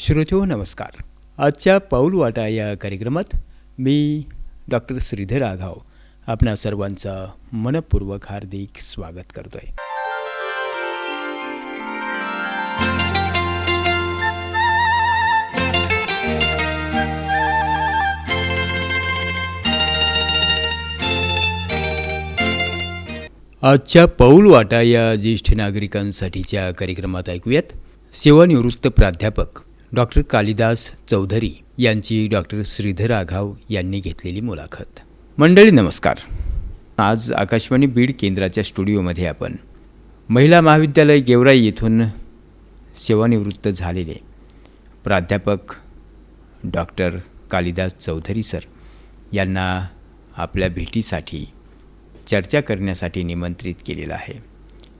श्रोत्यो नमस्कार. आजच्या पाऊल वाटा या कार्यक्रमात मी डॉक्टर श्रीधर आघाव आपणा सर्वांचं मनपूर्वक हार्दिक स्वागत करतोय. आजच्या पाऊल वाटा या ज्येष्ठ नागरिकांसाठीच्या कार्यक्रमात ऐकूयात सेवानिवृत्त प्राध्यापक डॉक्टर कालिदास चौधरी यांची डॉक्टर श्रीधर आघाव यांनी घेतलेली मुलाखत. मंडळी नमस्कार. आज आकाशवाणी बीड केंद्राच्या स्टुडिओमध्ये आपण महिला महाविद्यालय गेवराई येथून सेवानिवृत्त झालेले प्राध्यापक डॉक्टर कालिदास चौधरी सर यांना आपल्या भेटीसाठी चर्चा करण्यासाठी निमंत्रित केलेलं आहे.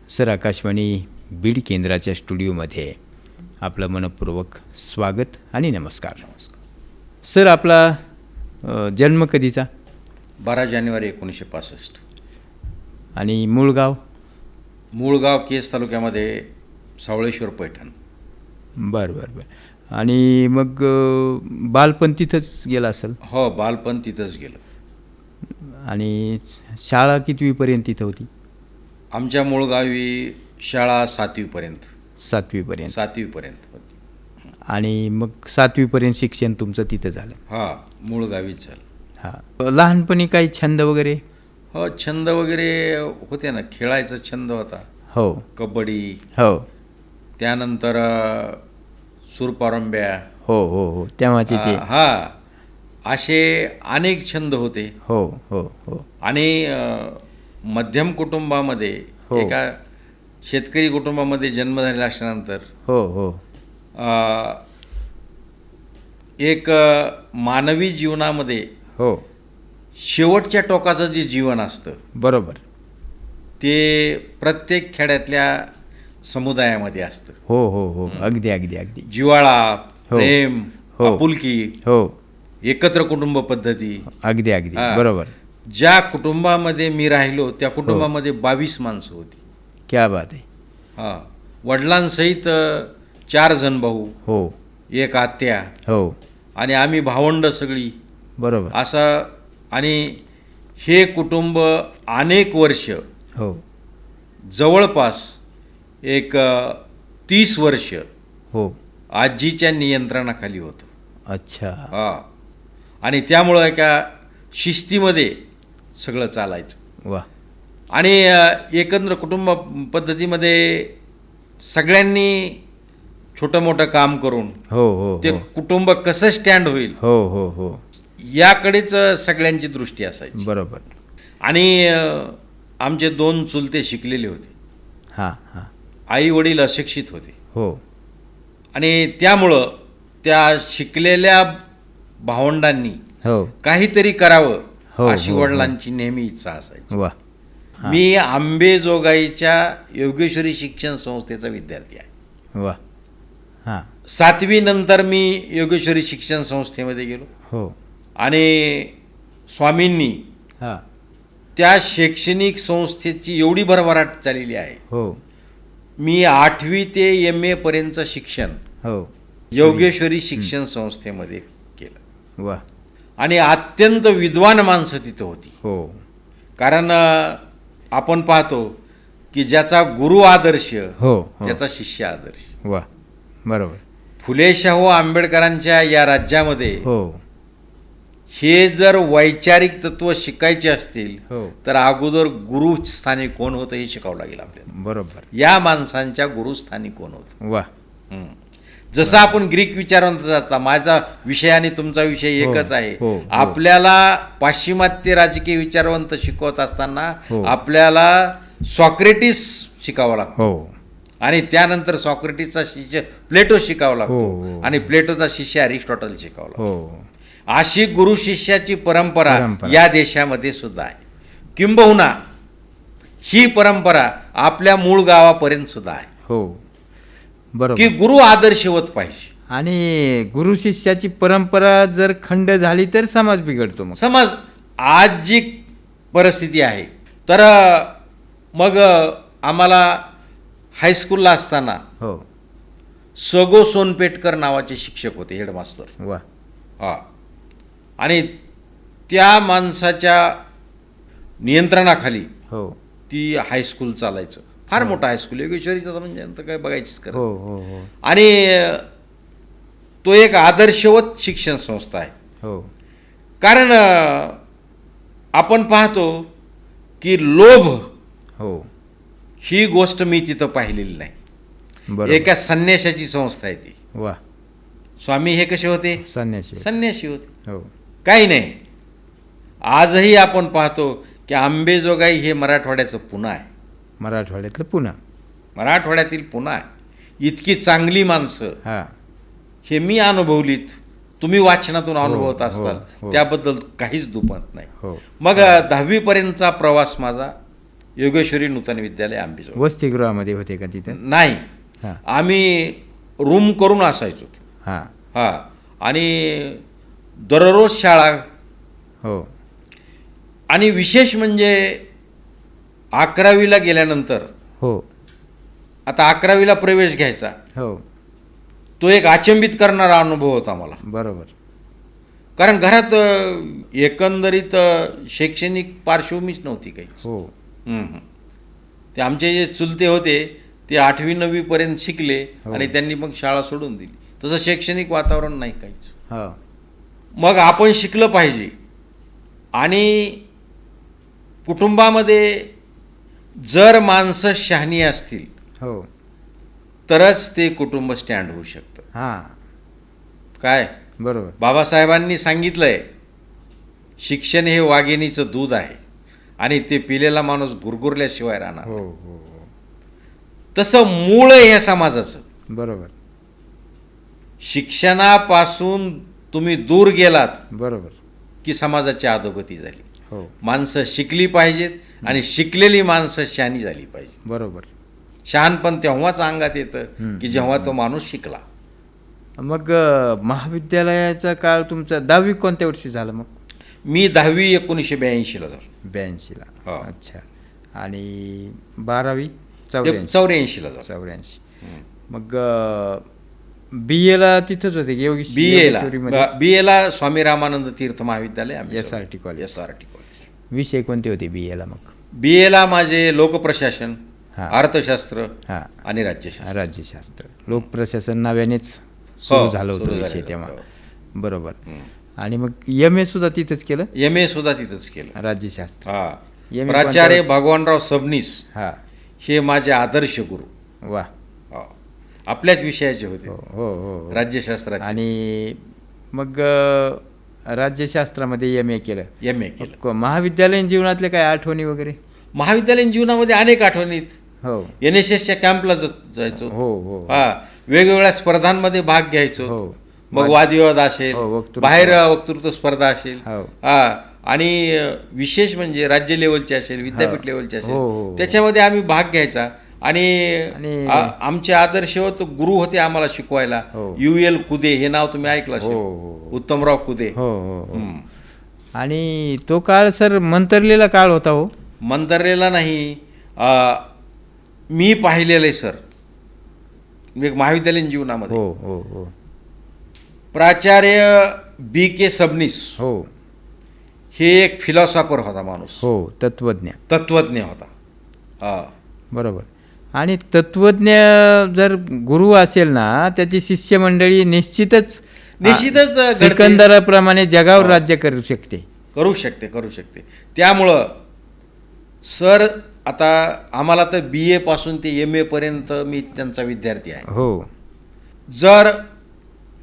सर, आकाशवाणी बीड केंद्राच्या स्टुडिओमध्ये आपलं मनपूर्वक स्वागत आणि नमस्कार. सर, आपला जन्म कधीचा? 12 जानेवारी 1965. आणि मूळ गाव? मूळ गाव केस तालुक्यामध्ये सावळेश्वर पैठण. बरं. आणि मग बालपण तिथंच गेलं असेल? हो, बालपण तिथंच गेलं. आणि शाळा कितवीपर्यंत तिथं होती? आमच्या मूळ गावी शाळा 7वीपर्यंत. 7वीपर्यंत होती. आणि मग 7वीपर्यंत शिक्षण तुमचं तिथं झालं? हां, मूळ गावीच झालं. हां. लहानपणी काही छंद वगैरे? हो, छंद वगैरे होते ना. खेळायचा छंद होता. हो. कबड्डी. हो. त्यानंतर सूरपारंब्या. हो. तेव्हाचे ते. हां, असे अनेक छंद होते. हो. आणि मध्यम कुटुंबामध्ये, एका शेतकरी कुटुंबामध्ये जन्म झालेला असल्यानंतर हो. एक मानवी जीवनामध्ये हो, शेवटच्या टोकाचं जे जीवन असतं, बरोबर, ते प्रत्येक खेड्यातल्या समुदायामध्ये असतं. हो. अगदी. जिव्हाळा, प्रेम, आपुलकी, हो, एकत्र कुटुंब पद्धती. अगदी बरोबर. ज्या कुटुंबामध्ये मी राहिलो त्या कुटुंबामध्ये 22 माणसं होती. क्या बात आहे. हां, वडिलांसहित 4 जण भाऊ, हो, एक आत्या, हो, आणि आम्ही भावंड सगळी. बरोबर. असं. आणि हे कुटुंब अनेक वर्ष, हो, जवळपास एक 30 वर्ष हो, आजीच्या नियंत्रणाखाली होतं. अच्छा. हां. आणि त्यामुळं एका शिस्तीमध्ये सगळं चालायचं. वा. आणि एकंदर कुटुंब पद्धतीमध्ये सगळ्यांनी छोटं मोठं काम करून हो, ते कुटुंब कसं स्टँड होईल हो, याकडेच सगळ्यांची दृष्टी असायची. बरोबर. आणि आमचे 2 चुलते शिकलेले होते. हां. आई वडील अशिक्षित होते. हो. आणि त्यामुळं त्या शिकलेल्या भावंडांनी हो, काहीतरी करावं हो, अशी हो, वडिलांची नेहमी इच्छा असायची. वा. मी आंबेजोगाईच्या योगेश्वरी शिक्षण संस्थेचा विद्यार्थी आहे. वा. हां. 7वी नंतर मी योगेश्वरी शिक्षण संस्थेमध्ये गेलो. हो. आणि स्वामींनी हां. त्या शैक्षणिक संस्थेची एवढी भरभराट चाललेली आहे. हो. मी 8वी ते MA पर्यंतचं शिक्षण हो. योगेश्वरी शिक्षण संस्थेमध्ये केलं. वा. आणि अत्यंत विद्वान माणसं तिथं होती. हो. कारण आपण पाहतो की ज्याचा गुरु आदर्श हो. त्याचा शिष्य आदर्श. वा. बरोबर. फुले शाहू आंबेडकरांच्या या राज्यामध्ये हो. हे जर वैचारिक तत्व शिकायचे असतील हो. तर अगोदर गुरुस्थानी कोण होतं हे शिकावं लागेल आपल्याला. बरोबर. या माणसांच्या गुरुस्थानी कोण होतं. वा. जसं आपण ग्रीक विचारवंत जाता, माझा विषय आणि तुमचा विषय एकच आहे. हो. आपल्याला पाश्चिमात्य राजकीय विचारवंत शिकवत असताना हो. आपल्याला सॉक्रेटिस शिकावं लागतो. हो. आणि त्यानंतर सॉक्रेटिसचा शिष्य प्लेटो शिकावा लागतो. हो. आणि प्लेटोचा शिष्य अरिस्टॉटल शिकावा लागतो. हो. अशी गुरु शिष्याची परंपरा या देशामध्ये सुद्धा आहे. किंबहुना ही परंपरा आपल्या मूळ गावापर्यंत सुद्धा आहे. हो. बरोबर. की गुरु आदर्शवत पाहिजे. आणि गुरु शिष्याची परंपरा जर खंड झाली तर समाज बिघडतो. मग समाज आज जी परिस्थिती आहे, तर मग आम्हाला हायस्कूलला असताना हो सगो सोनपेटकर नावाचे शिक्षक होते, हेडमास्तर. वा. हा. आणि त्या माणसाच्या नियंत्रणाखाली हो ती हायस्कूल चालायचं. फार मोठा हायस्कूल, योगेश्वरीचा म्हणजे नंतर काय बघायचीच करा. हो हो हो आणि तो एक आदर्शवत शिक्षण संस्था आहे. हो. कारण आपण पाहतो की लोभ हो ही गोष्ट मी तिथं पाहिलेली नाही. बरोबर. एका संन्याशाची संस्था आहे ती. वा. स्वामी हे कसे होते? संन्यासी. संन्यासी होते. हो काही नाही. आजही आपण पाहतो की आंबेजोगाई हे मराठवाड्याचं पुणं आहे. मराठवाड्यातलं पुणं. मराठवाड्यातील पुणं आहे. इतकी चांगली माणसं हा. हे मी अनुभवलीत, तुम्ही वाचनातून अनुभवत हो, असताल, हो. त्याबद्दल काहीच दुमत नाही. हो. मग 10वीपर्यंतचा प्रवास माझा योगेश्वरी नूतन विद्यालय आंबेजोगाई. वसतिगृहामध्ये होते का तिथे? नाही, हा. आम्ही रूम करून असायचो. हा. हा. आणि दररोज शाळा. हो आणि विशेष म्हणजे 11वीला गेल्यानंतर, हो आता 11वीला प्रवेश घ्यायचा, हो. तो एक अचंबित करणारा अनुभव होता मला. बरोबर. कारण घरात एकंदरीत शैक्षणिक पार्श्वभूमीच नव्हती काही. हो. ते आमचे जे चुलते होते ते 8वी 9वी पर्यंत शिकले हो. आणि त्यांनी मग शाळा सोडून दिली. तसं शैक्षणिक वातावरण नाही काहीच. हा. मग आपण शिकलं पाहिजे. आणि कुटुंबामध्ये जर माणसं शहाणी असतील हो. तरच ते कुटुंब स्टँड होऊ शकतं. हा. काय बरोबर. बाबासाहेबांनी सांगितलंय, शिक्षण हे वाघिणीचं दूध आहे आणि ते पिलेला माणूस गुरगुरल्याशिवाय राहणार. हो हो हो. तसं मूळ आहे ह्या समाजाचं. बरोबर. शिक्षणापासून तुम्ही दूर गेलात बरोबर. की समाजाची अधोगती झाली. हो. माणसं शिकली पाहिजेत आणि शिकलेली माणसं शहाणी झाली पाहिजे. बरोबर. शहाणपण तेव्हाच अंगात येतं की जेव्हा तो माणूस शिकला. मग महाविद्यालयाचा काळ तुमचा 10वी कोणत्या वर्षी झालं मग? मी 10वी 1982ला झालो. 82ला. हो. अच्छा. आणि 12वी? 84ला झालो. 84. मग BA तिथंच होते की BA ला स्वामी रामानंद तीर्थ महाविद्यालय, SRT कॉलेज. SRT college. विषय कोणते होते BA ला मग? BA ला माझे लोकप्रशासन, हा. अर्थशास्त्र हा. आणि राज्यशास्त्र. राज्यशास्त्र. लोकप्रशासन नाव्यानेच सुरू झालं होतं सुरू विषय झालं तेव्हा. होतं. बरोबर. आणि मग MA सुद्धा तिथंच केलं? MA सुद्धा तिथंच केलं. राज्यशास्त्र. हा. MA प्राचार्य कोणत्या भगवानराव सबनीस हा. हे माझे आदर्श गुरु. वा. हो. आपल्याच विषयाचे होते. हो हो हो. राज्यशास्त्राचे. आणि मग राज्यशास्त्रामध्ये MA केलं. MA केलं. महाविद्यालयीन जीवनातल्या काय आठवणी वगैरे? महाविद्यालयीन जीवनामध्ये अनेक आठवणीत. हो. NSSच्या कॅम्पला जायचो. हो हो. हा. वेगवेगळ्या स्पर्धांमध्ये भाग घ्यायचो. हो. मग वादविवाद असेल, हो, वक्तृत्व. बाहेर वक्तृत्व स्पर्धा असेल. हो. हा. आणि विशेष म्हणजे राज्य लेवलची असेल, विद्यापीठ लेवलची हो, असेल, हो. त्याच्यामध्ये आम्ही भाग घ्यायचा. आणि आणि- आमचे आदर्शवत गुरु होते आम्हाला शिकवायला. हो. UL कुदे हे नाव तुम्ही ऐकलं हो, असेल. हो. उत्तमराव कुदे. हो हो. आणि तो काळ सर मंतरलेला काळ होता हो. मंतरलेला नाही, मी पाहिलेलं आहे सर महाविद्यालयीन जीवनामध्ये. हो हो हो. प्राचार्य BK सबनीस हो हे एक फिलॉसॉफर होता माणूस. हो. तत्वज्ञ. तत्वज्ञ होता. हा. बरोबर. आणि तत्वज्ञ जर गुरु असेल ना, त्याची शिष्य मंडळी निश्चितच घडते. सिकंदराप्रमाणे जगावर राज्य करू शकते. करू शकते. त्यामुळं सर आता आम्हाला तर BA पासून ते MA पर्यंत मी त्यांचा विद्यार्थी आहे. हो जर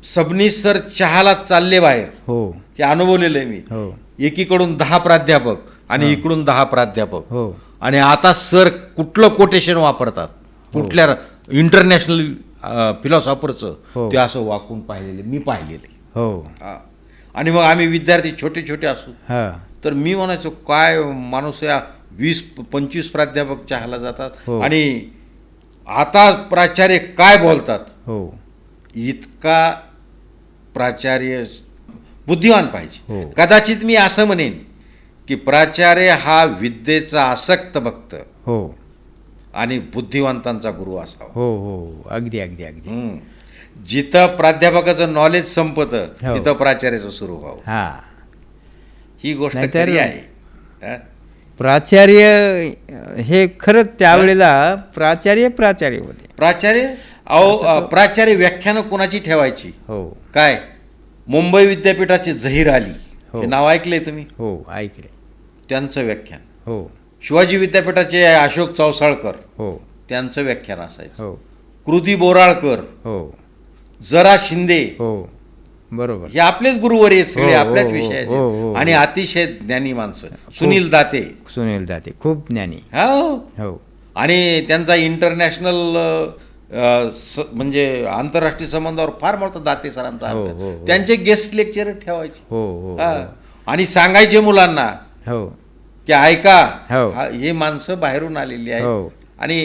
सबनीस सर चहाला चालले बाहेर, हो हे अनुभवलेलं आहे मी. हो एकीकडून 10 प्राध्यापक आणि इकडून 10 प्राध्यापक. हो. आणि आता सर कुठलं कोटेशन वापरतात, कुठल्या इंटरनॅशनल फिलॉसॉफरचं, हो. ते असं वाकून पाहिलेले मी पाहिलेले. हो. आणि मग आम्ही विद्यार्थी छोटे छोटे असू हा. तर मी म्हणायचो काय माणूस या 20-25 प्राध्यापक चहाला जातात. हो. आणि आता प्राचार्य काय बोलतात. हो. इतका प्राचार्य बुद्धिमान पाहिजे. हो. कदाचित मी असं म्हणेन की प्राचार्य हा विद्येचा आसक्त भक्त हो आणि बुद्धिवंतांचा गुरु असावा. हो हो. अगदी अगदी अगदी. जिथं प्राध्यापकाचं नॉलेज संपतं हो. तिथं प्राचार्याचं सुरू व्हावं, हा ही गोष्ट नाहीतर- खरी आहे. हा? प्राचार्य हे खरंच त्यावेळेला प्राचार्य होते. प्राचार्य व्याख्यानं कोणाची ठेवायची? हो काय मुंबई विद्यापीठाचे झहीर अली, हो. हे नाव ऐकलंय तुम्ही? हो ऐकले. त्यांचं व्याख्यान. हो शिवाजी विद्यापीठाचे अशोक चौसाळकर, हो त्यांचं व्याख्यान असायचं. हो कृती बोराळकर, हो जरा शिंदे, हो बरोबर. हे आपलेच गुरुवर आहेत सगळे, हो, आपल्याच हो, हो, विषयाचे, हो, हो. आणि अतिशय ज्ञानी माणसं. सुनील दाते, सुनील दाते खूप ज्ञानी. हो, हो आणि त्यांचा इंटरनॅशनल म्हणजे आंतरराष्ट्रीय संबंधावर फार मोठा दाते सरांचा हो, अभ्यास. हो, हो. त्यांचे गेस्ट लेक्चर ठेवायचे. हो हो हा. आणि सांगायचे मुलांना हो की ऐका, हो. हे माणसं बाहेरून आलेली आहेत, हो. आणि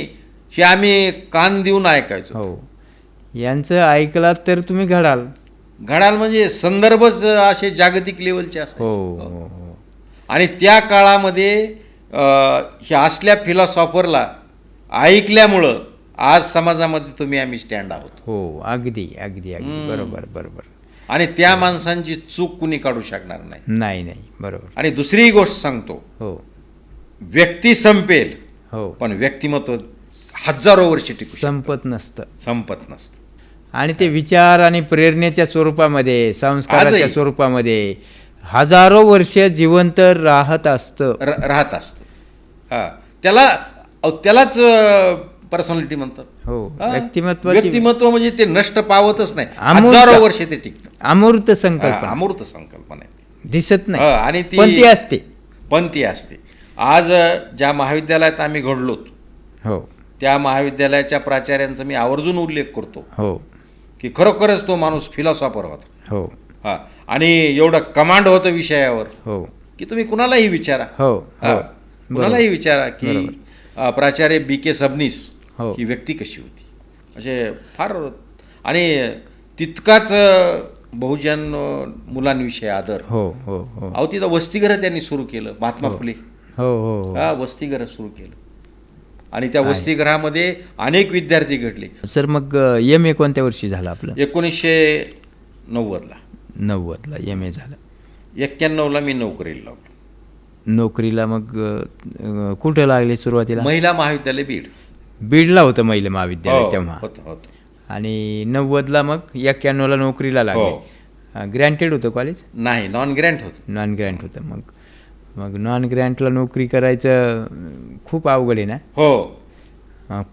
हे आम्ही कान देऊन ऐकायचो. हो यांचं ऐकलात तर तुम्ही घडाल. घडाल म्हणजे संदर्भच असे जागतिक लेवलचे असायचे. हो हो हो आणि त्या काळामध्ये हे असल्या फिलॉसॉफरला ऐकल्यामुळं आज समाजामध्ये तुम्ही आम्ही स्टँड आहोत. हो अगदी अगदी अगदी बरोबर बरोबर. आणि त्या माणसांची चूक कुणी काढू शकणार नाही. नाही नाही बरोबर. आणि दुसरी गोष्ट सांगतो, हो व्यक्ती संपेल हो पण व्यक्तिमत्व हजारो वर्ष टिकू शकतं. संपत नसतं. संपत नसतं. आणि ते विचार आणि प्रेरणेच्या स्वरूपामध्ये, संस्काराच्या आजही. स्वरूपामध्ये हजारो वर्ष जिवंत राहत असतं. राहत असतं. हा, त्यालाच पर्सनॅलिटी म्हणतात. हो हा? व्यक्तिमत्वाची व्यक्तिमत्व म्हणजे ते नष्ट पावतच नाही, अमूर्त. हजारो वर्ष ते टिकतं. अमूर्त संकल्पना अमूर्त संकल्पना आहे. दिसत नाही आणि पण ती असते. पण ती असते. आज ज्या महाविद्यालयात आम्ही घडलो हो त्या महाविद्यालयाच्या प्राचार्यांचा मी आवर्जून उल्लेख करतो हो की खरोखरच तो माणूस फिलॉसॉफर होता. हो हा, आणि एवढं कमांड होतं विषयावर हो की तुम्ही कुणालाही विचारा. हो हा, हो कुणालाही विचारा की प्राचार्य B.K. सबनीस हो. ही व्यक्ती कशी होती, म्हणजे फार. आणि तितकाच बहुजन मुलांविषयी आदर. हो हो हो अहो, तिथं वसतिगृह त्यांनी सुरू केलं, महात्मा फुले. हो हो हा, वसतिगृह सुरू केलं, आणि त्या वसतिगृहामध्ये अनेक विद्यार्थी घडले. सर मग MA कोणत्या वर्षी झालं आपलं? 1990ला. 90ला MA झालं. 91ला मी नोकरीला लागलो. नोकरीला मग कुठं लागले सुरुवातीला? महिला महाविद्यालय बीड. बीडला होतं महिला महाविद्यालय हो, तेव्हा. होतं. आणि 90ला मग 91ला नोकरीला हो. लागले. ग्रँटेड होतं कॉलेज? नाही, नॉन ग्रँट होतं. नॉन ग्रँट होतं. मग नॉन ग्रँटला नोकरी करायचं खूप अवघड आहे ना? हो.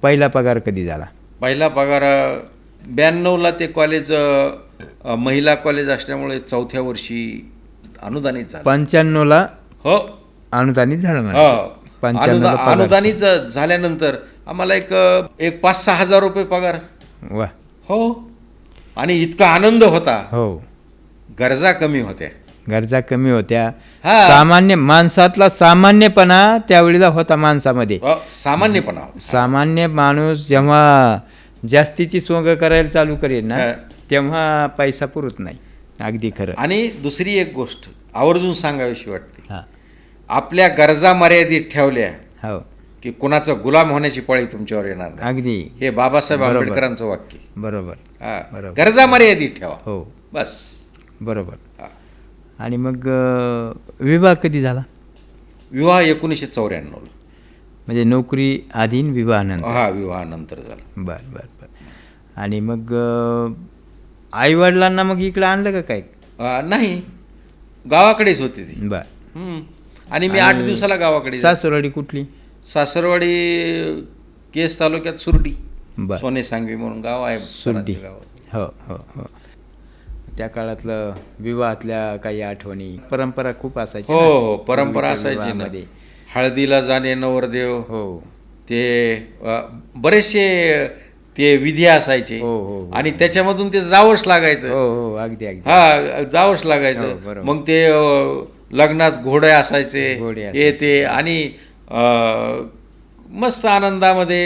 पहिला पगार कधी झाला? पहिला पगार 92ला. ते कॉलेज महिला कॉलेज असल्यामुळे 4थ्या वर्षी अनुदानित झालं. 95ला हो, अनुदानित झालं ना? हो. 95ला पगार. अनुदानित झाल्यानंतर आम्हाला एक 5-6 हजार रुपये पगार. वा. हो. आणि इतका आनंद होता. हो गरजा कमी होत्या. गरजा कमी होत्या. हा. सामान्य माणसातला सामान्यपणा त्यावेळेला होता माणसामध्ये. सामान्यपणा. सामान्य माणूस जेव्हा जास्तीची सोंग करायला चालू करेल ना हा. तेव्हा पैसा पुरत नाही. अगदी खरं. आणि दुसरी एक गोष्ट आवर्जून सांगावीशी वाटते, हा. आपल्या गरजा मर्यादित ठेवल्या हो की कुणाचं गुलाम होण्याची पळी तुमच्यावर येणार नाही. अगदी हे बाबासाहेब बरोबर. आंबेडकरांचं वाक्य. बरोबर. हा. बरोबर. गरजा मर्यादित ठेवा. हो बस. बरोबर. हा. आणि मग विवाह कधी झाला? विवाह 1994ला. म्हणजे नोकरी आधी आणि विवाहानंतर? हा, विवाहानंतर झाला. बर बर बर. आणि मग आईवडिलांना मग इकडं आणलं का काय? नाही, गावाकडेच होती ती. बर. हम्म. आणि मी 8 दिवसाला गावाकडे जायचो. सासरवाडी कुठली? सासरवाडी केस तालुक्यात सुरडी. बर. सोने सांगवी म्हणून गाव आहे. सुरडी. सरांच्या गावात. हो हो हो. त्या काळातलं विवाहातल्या काही आठवणी, परंपरा खूप असायच्या हो ना हो, परंपरा पूर्वीच्या असायची ना. विवाहामध्ये. हळदीला जाणे नवरदेव, हो ते बरेचसे ते विधी असायचे. हो, हो, हो. आणि त्याच्यामधून ते जावंच लागायचं. हो हो अगदी अगदी. हा, जावंच हो, लागायचं. बरोबर. मग ते लग्नात घोडे असायचे, घोडे हे ते. आणि मस्त आनंदामध्ये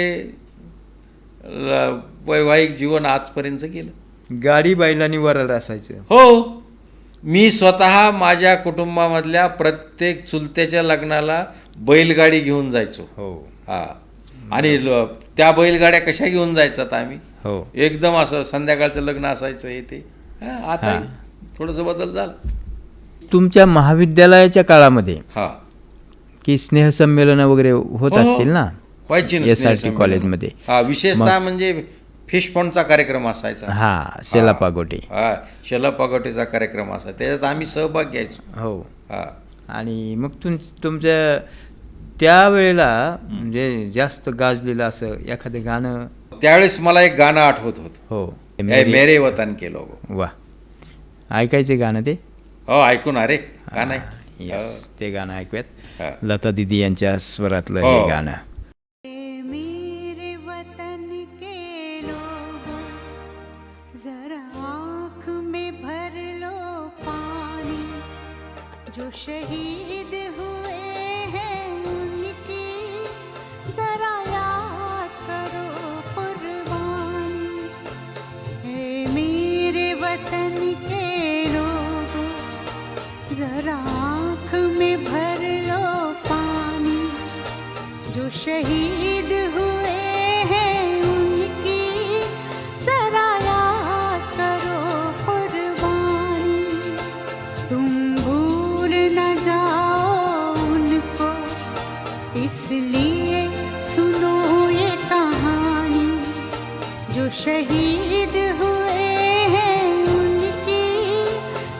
वैवाहिक जीवन आजपर्यंत गेलं. गाडी बैलांनी वरड असायचं. हो, मी स्वतः माझ्या कुटुंबामधल्या प्रत्येक चुलत्याच्या लग्नाला बैलगाडी घेऊन जायचो. हो हा. आणि त्या बैलगाड्या कशा घेऊन जायचात आम्ही? हो. एकदम असं संध्याकाळचं लग्न असायचं हे ते. आता हां. थोडंसं बदल झाला. तुमच्या महाविद्यालयाच्या काळामध्ये हा की स्नेहसंमेलनं वगैरे होत हो, असतील ना व्हायची ना SRT स्नेहसंमेलनं. कॉलेजमध्ये? हा विशेषतः म्हणजे फिश पॉन्डचा कार्यक्रम असायचा. हां, शेला पागोटे. हा शेला पागोटेचा कार्यक्रम असायचा, त्याच्यात आम्ही सहभाग घ्यायचो. हो. हा आणि मग तुमच्या त्यावेळेला म्हणजे जास्त गाजलेलं असं एखादं गाणं? त्यावेळेस मला एक गाणं आठवत होतं. हो. ए मेरे वतन के लोगो. वा, ऐकायचे गाणं ते? हो ऐकून अरे का नाही. यस, ते गाणं ऐकूयात. हा. लता दिदी यांच्या स्वरातलं हो. हे गाणं. मेरे वतन के लोगों जरा आँख में भर लो पानी, जो शहीद हुए हैं उनकी जरा याद करो कुर्बानी. हे मेरे वतन के लोगों जरा आँख में भर लो पानी, जो शहीद हुए हैं उनकी जरा याद करो कुर्बानी. तुम भूल न जाओ उनको, इसलिए सुनो ये कहानी, जो शहीद हुए हैं उनकी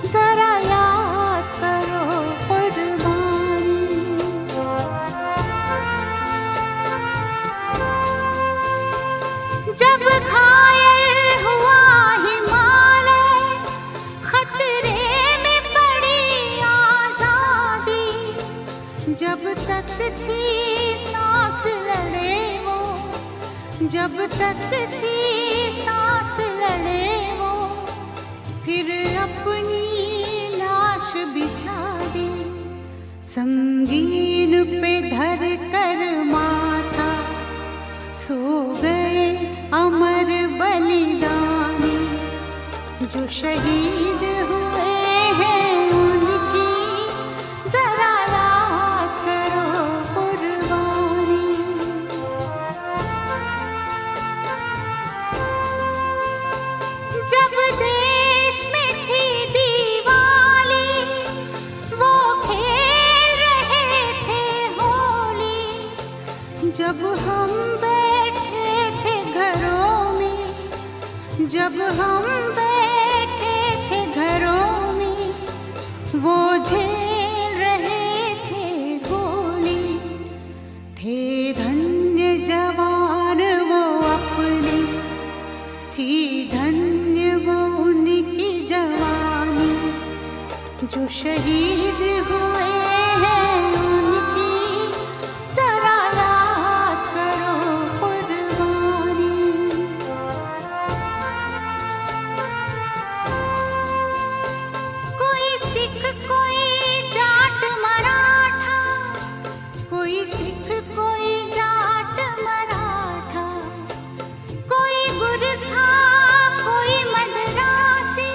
जरा याद करो कुर्बानी. जब घायल हुआ हिमालय, खतरे में पड़ी आजादी, जब तक थी सांस लड़े वो, जब तक थी सांस लड़े वो, फिर अपनी लाश बिछा दी, संगीन पे धर कर माथा, सो गए अमर बलिदानी, जो शहीद हुए हैं उनकी जरा याद करो कुर्बानी. जब देश में थी दिवाली, वो खेल रहे थे होली, जब हम बैठे थे घरों में, जब हम बैठे थे घरों में, वो झेल रहे थे गोली. थे धन्य जवान वो अपने, थी धन्य वो उनकी जवानी, जो शहीद हुए हैं उनकी जरा याद करो कुर्बानी. कोई सिख कोई जाट मराठा, कोई सिख कोई जाट मराठा, कोई गुरखा कोई मद्रासी,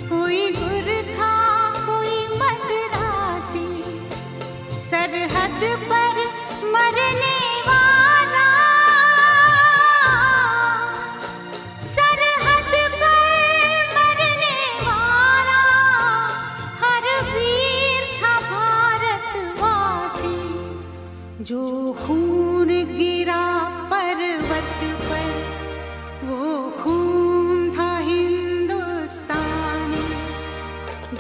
कोई गुरखा कोई मद्रासी, सरहद पर मरने वाला, सरहद पर मरने वाला, हर वीर था भारतवासी, जो खून गिरा पर्वत पर, वो खून था हिंदुस्तानी,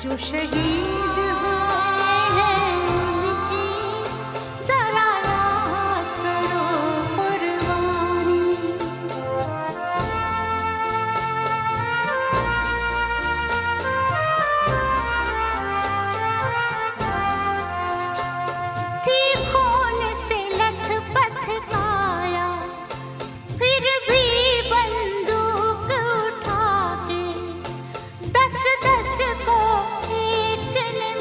जो शहीद हुए हैं उनकी जरा याद करो कुर्बानी. थी खून से लथपथ काया, फिर भी बंदूक उठा के 10-10 को एक ने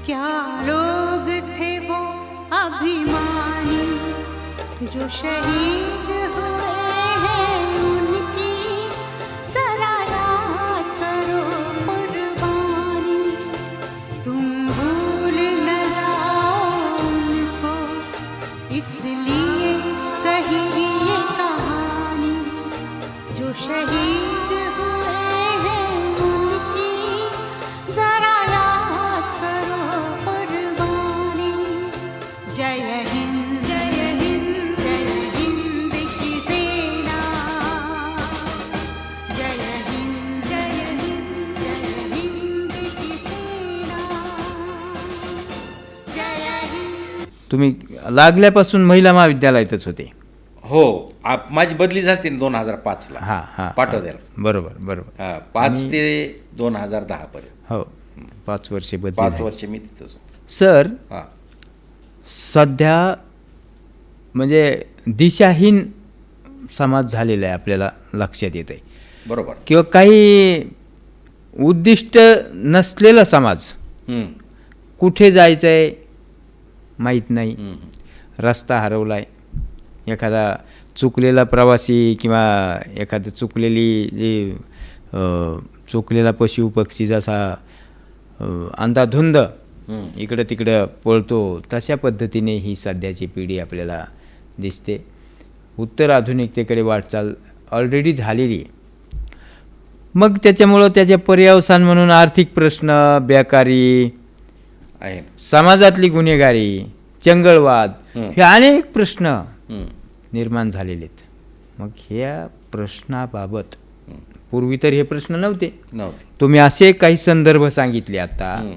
क्या लोग थे वो अभिमानी जो शहीद हुए हैं उनकी जरा याद करो कुर्बानी। तुम भूल न जाओ उनको इसलिए कही ये कहानी जो शहीद हुए हैं उनकी जरा याद करो कुर्बानी। जय हिंद जय हिंद जय हिंद की सेना। जय हिंद जय हिंद जय हिंद की सेना। जय हिंद। तुम्ही लागल्यापासून महिला महाविद्यालयातच होते. हो, माझी बदली झाली 2005ला. हां हां पाटोद्याला. बरोबर बरोबर. 5 ते 2010 पर्यंत हो 5 वर्षे बदली 5 झाली. वर्ष मी तिथंच होतो. सर हां. सध्या म्हणजे दिशाहीन समाज झालेला आहे आपल्याला लक्षात येत आहे, बरोबर. किंवा काही उद्दिष्ट नसलेला समाज. हं. कुठे जायचं आहे माहीत नाही, हं. रस्ता हरवला आहे, एखादा चुकलेला प्रवासी किंवा एखादं चुकलेला पशु पक्षी जसा अंधाधुंद इकडं तिकडं पळतो तशा पद्धतीने ही सध्याची पिढी आपल्याला दिसते. उत्तर आधुनिकतेकडे वाटचाल ऑलरेडी झालेली आहे. मग त्याच्यामुळं त्याच्या पर्यावसान म्हणून आर्थिक प्रश्न, बेकारी, आहे. समाजातली गुन्हेगारी, चंगळवाद हे अनेक प्रश्न हं. निर्माण झालेले आहेत. मग ह्या प्रश्नाबाबत पूर्वी तर हे प्रश्न नव्हते. नव्हते. तुम्ही असे काही संदर्भ सांगितले आता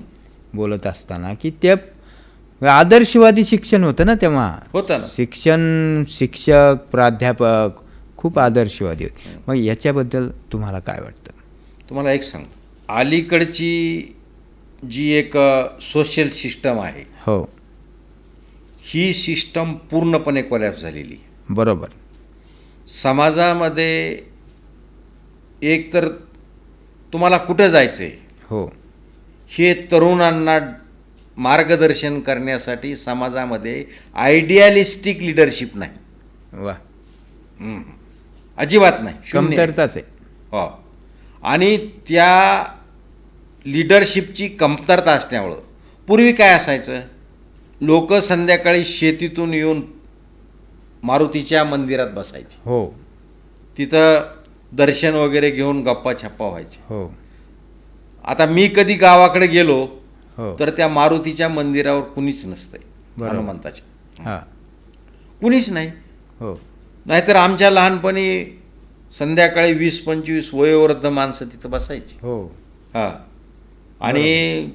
बोलत असताना की ते आदर्शवादी शिक्षण होतं ना तेव्हा. होतं ना. शिक्षक प्राध्यापक खूप आदर्शवादी होते. मग याच्याबद्दल तुम्हाला काय वाटतं? तुम्हाला एक सांगतो, अलीकडची जी एक सोशल सिस्टम आहे, हो ही सिस्टम पूर्णपणे कोलॅप्स झालेली आहे. बरोबर. समाजामध्ये एक तर तुम्हाला कुठं जायचं आहे हो हे तरुणांना मार्गदर्शन करण्यासाठी समाजामध्ये आयडियालिस्टिक लिडरशिप नाही. वा, अजिबात नाही, शून्य. कमतरताच आहे. हो. आणि त्या लिडरशिपची कमतरता असल्यामुळं पूर्वी काय असायचं, लोक संध्याकाळी शेतीतून येऊन मारुतीच्या मंदिरात बसायचे. हो तिथं दर्शन वगैरे घेऊन गप्पा छप्पा व्हायचे. हो आता मी कधी गावाकडे गेलो हो तर त्या मारुतीच्या मंदिरावर कुणीच नसतंय, बरोबर. हनुमंताच्या हां कुणीच नाही. हो नाहीतर आमच्या लहानपणी संध्याकाळी 20-25 वयोवृद्ध माणसं तिथं बसायची. हो हां. आणि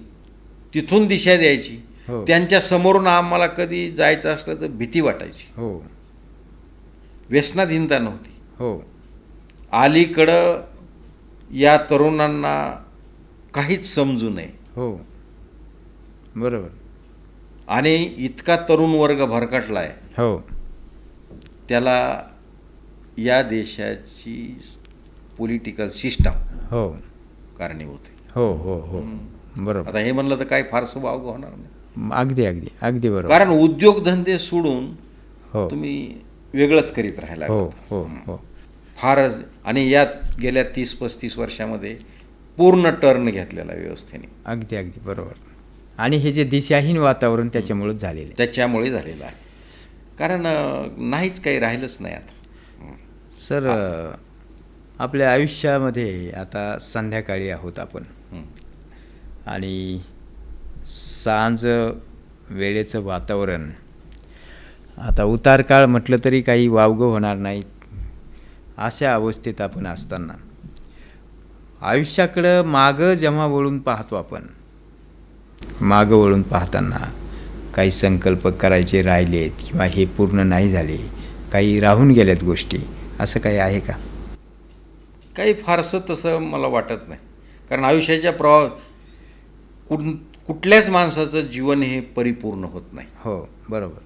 तिथून दिशा द्यायची. हो. त्यांच्या समोरून आम्हाला कधी जायचं असलं तर भीती वाटायची. हो व्यसनाधीनता नव्हती. हो अलीकडं या तरुणांना काहीच समजू नये. हो बरोबर. आणि इतका तरुण वर्ग भरकटला आहे, हो त्याला या देशाची पॉलिटिकल सिस्टम हो कारणीभूत आहे. हो हो हो बरोबर. आता हे म्हणलं तर काही फारसं वावगं होणार नाही. अगदी अगदी अगदी बरोबर. कारण उद्योगधंदे सोडून हो तुम्ही वेगळंच करीत राहायला हो लागलात. हो हो फार. आणि यात गेल्या 30-35 वर्षामध्ये पूर्ण टर्न घेतलेला आहे व्यवस्थेने. अगदी अगदी बरोबर. आणि हे जे दिशाहीन वातावरण त्याच्यामुळेच झालेलं आहे. त्याच्यामुळे झालेलं आहे. कारण नाहीच काही राहिलंच नाही आता. सर आपल्या आयुष्यामध्ये आता संध्याकाळी आहोत आपण आणि सांज वेळेचं वातावरण आता उतार काळ म्हटलं तरी काही वावगं होणार नाही. अशा अवस्थेत आपण असताना आयुष्याकडं मागं जेव्हा वळून पाहतो आपण, मागं वळून पाहताना काही संकल्प करायचे राहिलेत किंवा हे पूर्ण नाही झाले, काही राहून गेल्यात गोष्टी, असं काही आहे का? काही फारसं तसं मला वाटत नाही. कारण आयुष्याच्या कुठल्याच माणसाचं जीवन हे परिपूर्ण होत नाही. हो बरोबर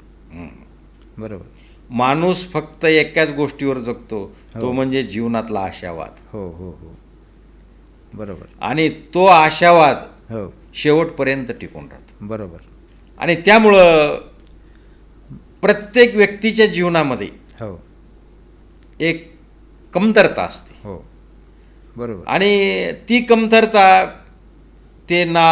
बरोबर. माणूस फक्त एकाच गोष्टीवर जगतो, तो म्हणजे जीवनातला आशावाद. हो हो हो बरोबर. आणि तो आशावाद हो शेवटपर्यंत टिकून राहतो. बरोबर. आणि त्यामुळं प्रत्येक व्यक्तीच्या जीवनामध्ये हो एक कमतरता असते हो बरोबर. आणि ती कमतरता ते ना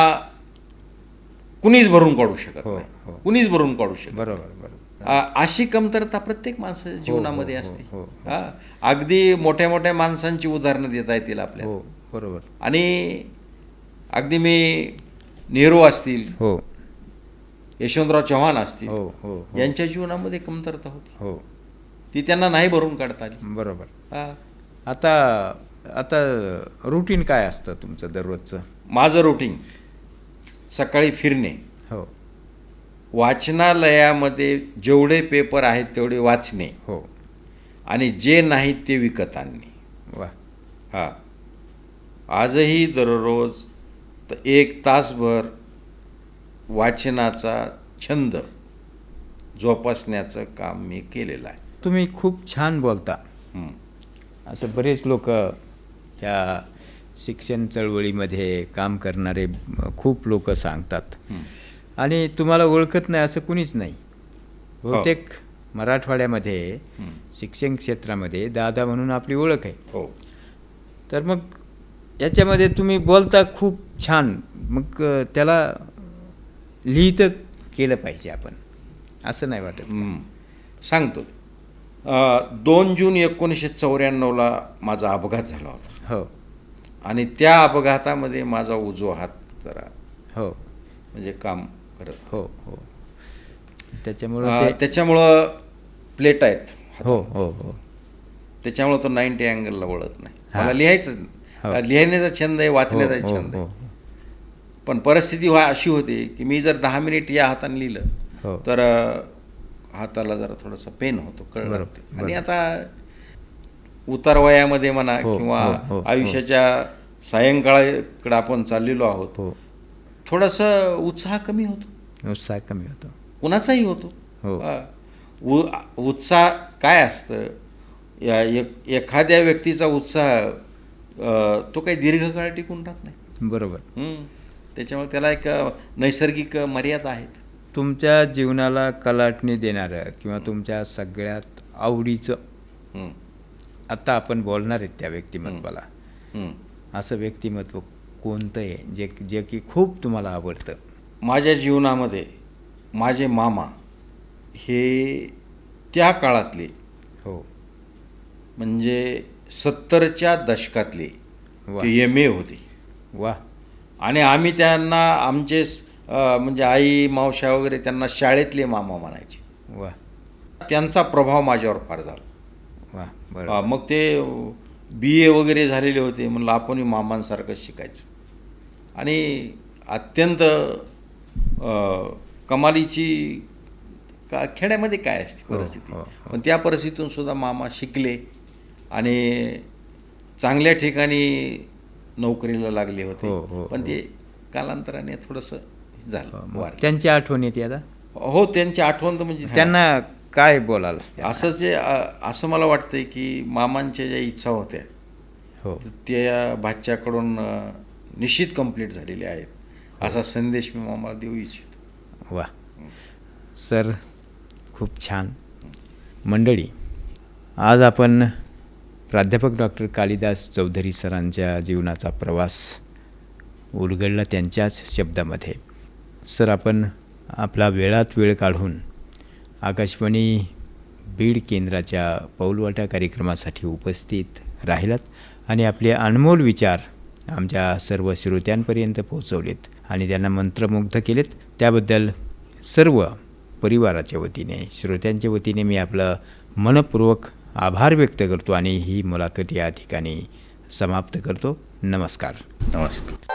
कुणीच भरून काढू शकत हो, नाही, हो. कुणीच भरून काढू शकत नाही. बरोबर बरोबर. अशी कमतरता प्रत्येक माणसाच्या जीवनामध्ये हो, असते. हो, हो. हा, अगदी मोठ्या मोठ्या माणसांची उदाहरणं देता येतील आपल्याला. हो बरोबर. आणि अगदी मी नेहरू असतील, हो यशवंतराव चव्हाण असतील, हो हो हो. यांच्या जीवनामध्ये कमतरता होती, हो ती त्यांना नाही भरून काढता आली. बरोबर. हा. आता आता रुटीन काय असतं तुमचं दररोजचं? माझं रुटीन सकाळी फिरणे, हो वाचनालयामध्ये जेवढे पेपर आहेत तेवढे वाचणे, हो आणि जे नाहीत ते विकत आणणे. वा. हा, आजही दररोज 1 तासभर वाचनाचा छंद जोपासण्याचं काम मी केलेलं आहे. तुम्ही खूप छान बोलता. हं. असं बरेच लोक या शिक्षण चळवळीमध्ये काम करणारे खूप लोक सांगतात. हं. आणि तुम्हाला ओळखत नाही असं कुणीच नाही. बहुतेक मराठवाड्यामध्ये हं. शिक्षण क्षेत्रामध्ये दादा म्हणून आपली ओळख आहे. हो. तर मग याच्यामध्ये तुम्ही बोलता खूप छान. मग त्याला लिहितं केलं पाहिजे आपण, असं नाही वाटत? सांगतो. 2 जून 1994ला माझा अपघात झाला होता, हो आणि त्या अपघातामध्ये माझा उजवा हात जरा हो म्हणजे काम करत, हो हो त्याच्यामुळं त्याच्यामुळं प्लेट आहेत, हो हो हो त्याच्यामुळं तो 90 अँगलला वळत नाही. हा. मला लिहायचं, हो. लिहिण्याचा छंद आहे, वाचण्याचा हो, छंद हो, आहे. पण परिस्थिती अशी होती की मी जर 10 मिनिट या हाताने लिहिलं हो. तर हाताला जरा थोडासा पेन होतो, कळ बरोबर, लागते. आणि बरोबर. आता उतार वयामध्ये म्हणा हो, किंवा हो, हो, हो. आयुष्याच्या सायंकाळाकडे आपण चाललेलो आहोत, हो थोडासा उत्साह कमी होतो, उत्साह कमी होतो. कुणाचाही होतो. हो. उत्साह काय असतं, एखाद्या व्यक्तीचा उत्साह तो काही दीर्घकाळ टिकून राहत नाही. बरोबर. त्याच्यामुळे त्याला एक नैसर्गिक मर्यादा आहेत. तुमच्या जीवनाला कलाटणी देणारं किंवा तुमच्या सगळ्यात आवडीचं, हं. आता आपण बोलणार आहेत त्या व्यक्तिमत्वाला, हं. असं व्यक्तिमत्व कोणतं आहे जे की खूप तुम्हाला आवडतं? माझ्या जीवनामध्ये माझे मामा हे त्या काळातले, हो म्हणजे 70च्या दशकातले वा. ते MA होते. वा. आणि आम्ही त्यांना आमचे म्हणजे आई मावशा वगैरे त्यांना शाळेतले मामा म्हणायचे. वा त्यांचा प्रभाव माझ्यावर फार झाला. वा. बरोबर. मग ते BA वगैरे झालेले होते, म्हणलं आपणही मामांसारखं शिकायचं. आणि अत्यंत कमालीची खेड्यामध्ये काय असते परिस्थिती, हो, हो. पण त्या परिस्थितीतून सुद्धा मामा शिकले आणि चांगल्या ठिकाणी नोकरीला लागले होते. हो, हो, पण हो. ते कालांतराने थोडंसं झालं, मग वारले. त्यांची आठवण येते आता? हो, त्यांची आठवण तर म्हणजे त्यांना काय बोलाल? असं मला वाटतंय की मामांच्या ज्या इच्छा होत्या हो त्या भाच्याकडून निश्चित कंप्लीट झालेल्या आहेत, असा संदेश मी मामाला देऊ इच्छितो. वा सर, खूप छान. मंडळी, आज आपण प्राध्यापक डॉक्टर कालिदास चौधरी सरांच्या जीवनाचा प्रवास उलगडला त्यांच्याच शब्दामध्ये. सर, आपण आपला वेळात वेळ काढून आकाशवाणी बीड केंद्राच्या पाऊलवाटा कार्यक्रमासाठी उपस्थित राहिलात आणि आपले अनमोल विचार आमच्या सर्व श्रोत्यांपर्यंत पोहोचवलेत आणि त्यांना मंत्रमुग्ध केलेत. त्याबद्दल सर्व परिवाराच्या वतीने, श्रोत्यांच्या वतीने मी आपलं मनपूर्वक आभार व्यक्त करतो आणि ही मुलाखत या ठिकाणी समाप्त करतो. नमस्कार. नमस्कार.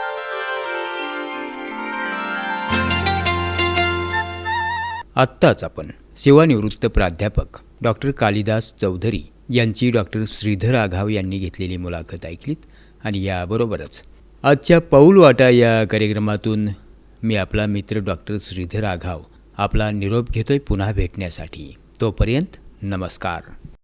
आत्ताच आपण सेवानिवृत्त प्राध्यापक डॉक्टर कालिदास चौधरी यांची डॉक्टर श्रीधर आघाव यांनी घेतलेली मुलाखत ऐकलीत आणि याबरोबरच आजच्या पाऊलवाटा या कार्यक्रमातून मी आपला मित्र डॉक्टर श्रीधर आघाव आपला निरोप घेतोय पुन्हा भेटण्यासाठी. तोपर्यंत नमस्कार.